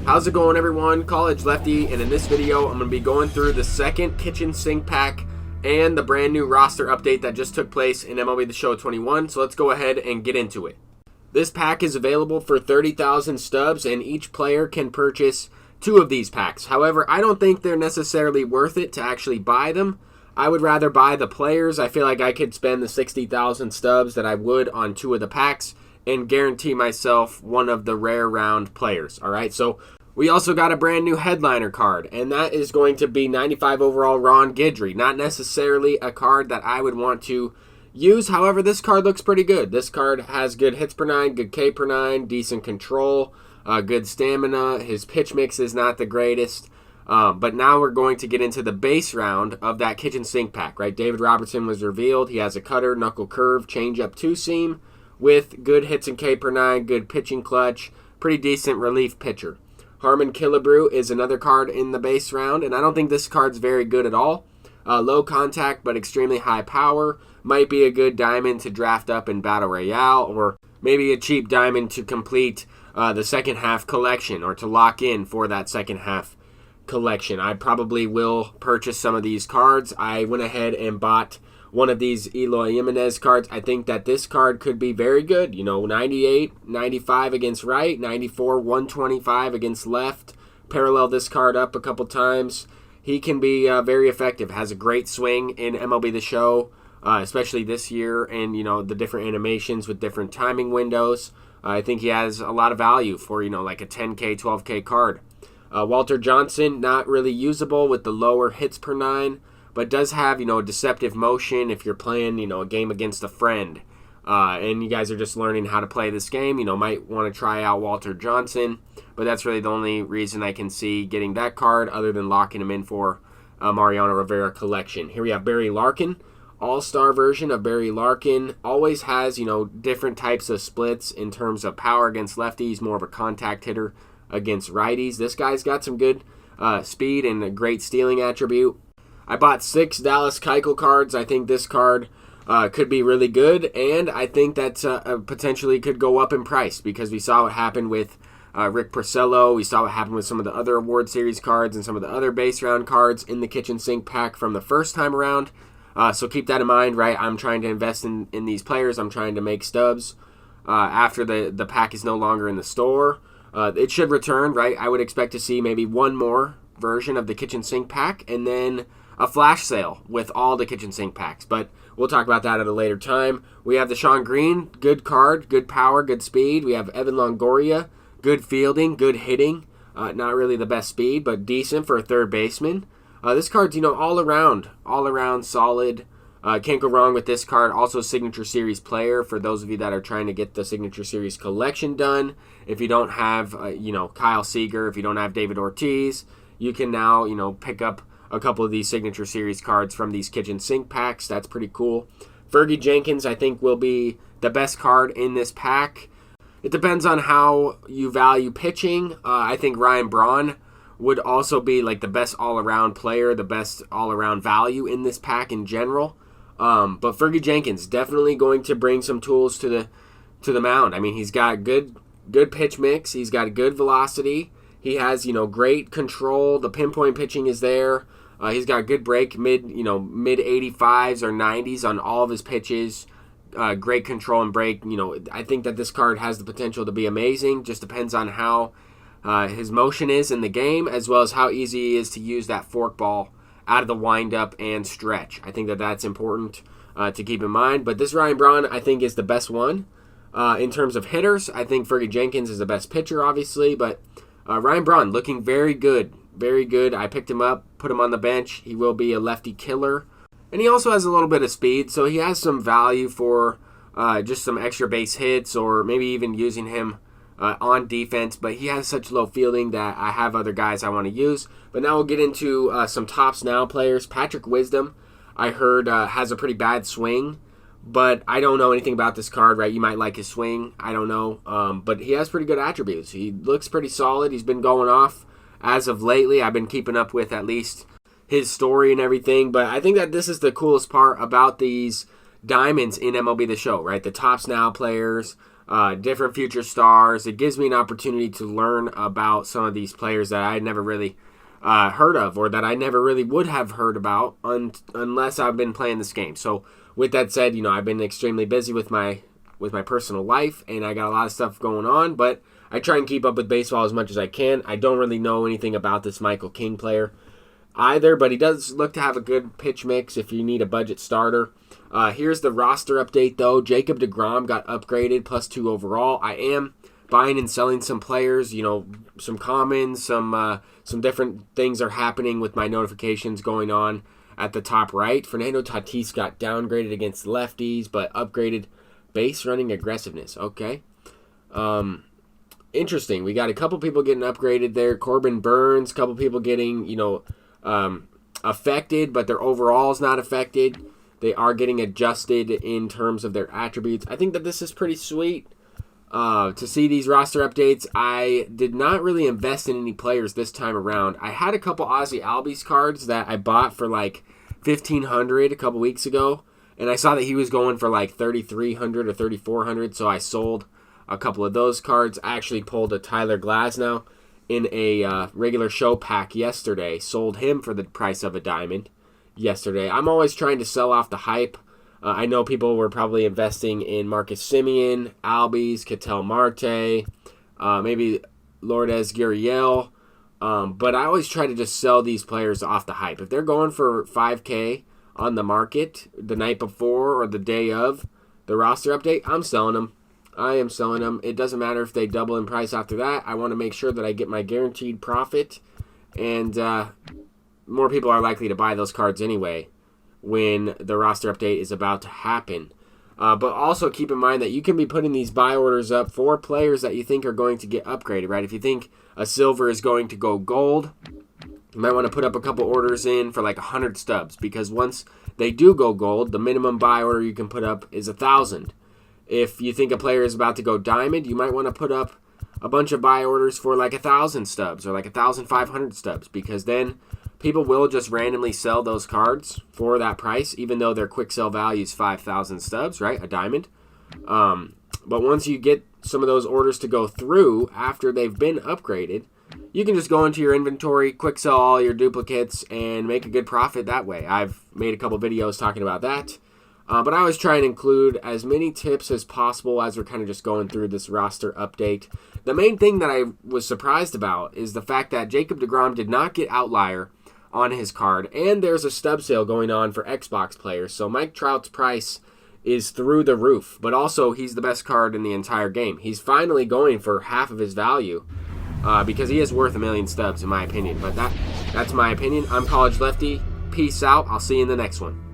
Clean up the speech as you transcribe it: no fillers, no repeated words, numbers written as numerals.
How's it going, everyone? College Lefty, and in this video I'm going to be going through the second kitchen sink pack and the brand new roster update that just took place in MLB The Show 21, so let's go ahead and get into it. This pack is available for 30,000 stubs, and each player can purchase 2 of these packs. However, I don't think they're necessarily worth it to actually buy them. I would rather buy the players. I feel like I could spend the 60,000 stubs that I would on 2 of the packs and guarantee myself one of the rare round players. Alright, so we also got a brand new headliner card, and that is going to be 95 overall Ron Guidry. Not necessarily a card that I would want to use. However, this card looks pretty good. This card has good hits per 9, good K per 9, decent control, good stamina. His pitch mix is not the greatest. But now we're going to get into the base round of that kitchen sink pack, right? David Robertson was revealed. He has a cutter, knuckle curve, changeup, 2-seam with good hits and K per 9, good pitching clutch, pretty decent relief pitcher. Harmon Killebrew is another card in the base round, and I don't think this card's very good at all. Low contact, but extremely high power. Might be a good diamond to draft up in Battle Royale, or maybe a cheap diamond to complete the second half collection, or to lock in for that second half collection. I probably will purchase some of these cards. I went ahead and bought one of these Eloy Jimenez cards. I think that this card could be very good. 98, 95 against right, 94, 125 against left. Parallel this card up a couple times. He can be very effective. Has a great swing in MLB The Show, especially this year, and the different animations with different timing windows. I think he has a lot of value for like a 10K, 12K card. Walter Johnson, not really usable with the lower hits per 9, but does have, deceptive motion if you're playing, a game against a friend. And you guys are just learning how to play this game, might want to try out Walter Johnson. But that's really the only reason I can see getting that card other than locking him in for a Mariano Rivera collection. Here we have Barry Larkin. All-star version of Barry Larkin. Always has, different types of splits in terms of power against lefties, more of a contact hitter against righties. This guy's got some good speed and a great stealing attribute. I bought 6 Dallas Keuchel cards. I think this card could be really good, and I think that potentially could go up in price because we saw what happened with Rick Porcello. We saw what happened with some of the other Award Series cards and some of the other base round cards in the kitchen sink pack from the first time around. So keep that in mind, right? I'm trying to invest in these players. I'm trying to make stubs after the pack is no longer in the store. It should return, right? I would expect to see maybe one more version of the kitchen sink pack and then a flash sale with all the kitchen sink packs. But we'll talk about that at a later time. We have the Sean Green, good card, good power, good speed. We have Evan Longoria, good fielding, good hitting. Not really the best speed, but decent for a third baseman. This card's, all around solid. Can't go wrong with this card. Also Signature Series player for those of you that are trying to get the Signature Series collection done. If you don't have, Kyle Seager, if you don't have David Ortiz, you can now, pick up a couple of these Signature Series cards from these kitchen sink packs. That's pretty cool. Fergie Jenkins, I think, will be the best card in this pack. It depends on how you value pitching. I think Ryan Braun would also be like the best all-around player, the best all-around value in this pack in general. But Fergie Jenkins definitely going to bring some tools to the mound. I mean, he's got good pitch mix. He's got good velocity. He has, great control. The pinpoint pitching is there. He's got good break, mid 85s or 90s on all of his pitches. Great control and break. I think that this card has the potential to be amazing. Just depends on how his motion is in the game, as well as how easy he is to use that forkball out of the windup and stretch. I think that that's important to keep in mind. But this Ryan Braun, I think, is the best one. In terms of hitters, I think Fergie Jenkins is the best pitcher, obviously, but Ryan Braun looking very good. Very good. I picked him up, put him on the bench. He will be a lefty killer. And he also has a little bit of speed, so he has some value for just some extra base hits or maybe even using him on defense. But he has such low fielding that I have other guys I want to use. But now we'll get into some TOPPS Now players. Patrick Wisdom, I heard, has a pretty bad swing. But I don't know anything about this card, right? You might like his swing. I don't know. But he has pretty good attributes. He looks pretty solid. He's been going off as of lately. I've been keeping up with at least his story and everything. But I think that this is the coolest part about these diamonds in MLB The Show, right? The TOPPS Now players. different future stars. It gives me an opportunity to learn about some of these players that I had never really heard of, or that I never really would have heard about unless I've been playing this game. So with that said, I've been extremely busy with my personal life, and I got a lot of stuff going on, but I try and keep up with baseball as much as I can. I don't really know anything about this Michael King player either, but he does look to have a good pitch mix if you need a budget starter. Here's the roster update, though. Jacob deGrom got upgraded, +2 overall. I am buying and selling some players, some commons, some different things are happening with my notifications going on at the top right. Fernando Tatis got downgraded against lefties, but upgraded base running aggressiveness. Okay. Interesting. We got a couple people getting upgraded there. Corbin Burns, a couple people getting, affected, but their overall is not affected. They are getting adjusted in terms of their attributes. I think that this is pretty sweet to see these roster updates. I did not really invest in any players this time around. I had a couple Ozzy Albies cards that I bought for like $1,500 a couple weeks ago, and I saw that he was going for like $3,300 or $3,400, so I sold a couple of those cards. I actually pulled a Tyler Glasnow in a regular show pack yesterday. Sold him for the price of a diamond yesterday. I'm always trying to sell off the hype. I know people were probably investing in Marcus Semien, Albies, Ketel Marte, maybe Lourdes Gurriel, but I always try to just sell these players off the hype. If they're going for $5K on the market the night before or the day of the roster update, I'm selling them. I am selling them. It doesn't matter if they double in price after that. I want to make sure that I get my guaranteed profit, and more people are likely to buy those cards anyway when the roster update is about to happen. But also keep in mind that you can be putting these buy orders up for players that you think are going to get upgraded, right? If you think a silver is going to go gold, you might want to put up a couple orders in for like 100 stubs, because once they do go gold, the minimum buy order you can put up is 1,000. If you think a player is about to go diamond, you might want to put up a bunch of buy orders for like 1,000 stubs or like 1,500 stubs, because then people will just randomly sell those cards for that price, even though their quick sell value is 5,000 stubs, right? A diamond. But once you get some of those orders to go through after they've been upgraded, you can just go into your inventory, quick sell all your duplicates, and make a good profit that way. I've made a couple videos talking about that. But I always try and include as many tips as possible as we're kind of just going through this roster update. The main thing that I was surprised about is the fact that Jacob deGrom did not get outlier on his card, and there's a stub sale going on for Xbox players. So Mike Trout's price is through the roof, but also he's the best card in the entire game. He's finally going for half of his value because he is worth 1 million stubs in my opinion. But that's my opinion. I'm College Lefty. Peace out. I'll see you in the next one.